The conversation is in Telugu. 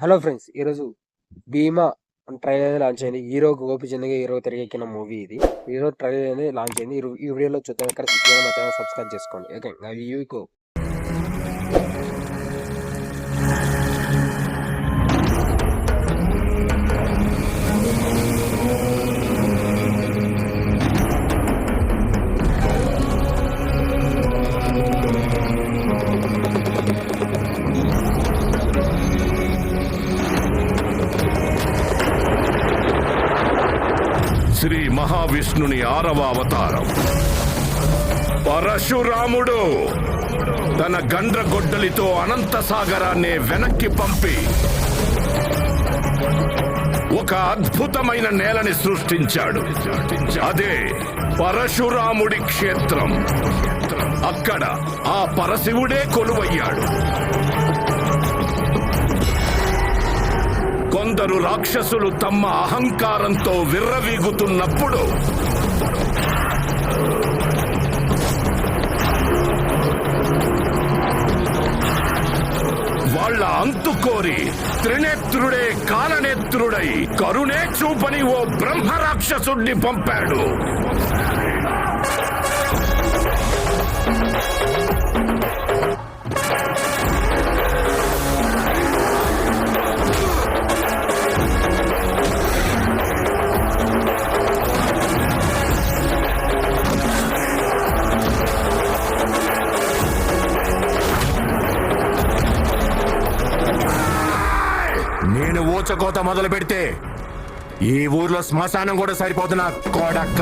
హలో ఫ్రెండ్స్, ఈరోజు భీమా ట్రైలర్ అనేది లాంచ్ అయింది. హీరో గోపిచంద్గా హీరో తెరకెక్కిన మూవీ ఇది. హీరో ట్రైలర్ అనేది లాంచ్ అయింది. ఈ వీడియోలో చూద్దాం. ఇక్కడ మా ఛానల్ సబ్స్క్రైబ్ చేసుకోండి. Okay, you go. శ్రీ మహావిష్ణుని 6వ అవతారం పరశురాముడు తన గండ్రగొడ్డలితో అనంత సాగరాన్ని వెనక్కి పంపి ఒక అద్భుతమైన నేలని సృష్టించాడు. అదే పరశురాముడి క్షేత్రం. అక్కడ ఆ పరశివుడే కొలువయ్యాడు. కొందరు రాక్షసులు తమ అహంకారంతో విర్రవీగుతున్నప్పుడు వాళ్ళ అంతు కోరి త్రినేత్రుడే కాలనేత్రుడై కరుణే చూపని ఓ బ్రహ్మ రాక్షసుడిని పంపాడు. నేను ఊచకోత మొదలు పెడితే ఈ ఊర్లో శ్మశానం కూడా సరిపోతున్నా కొడక్క.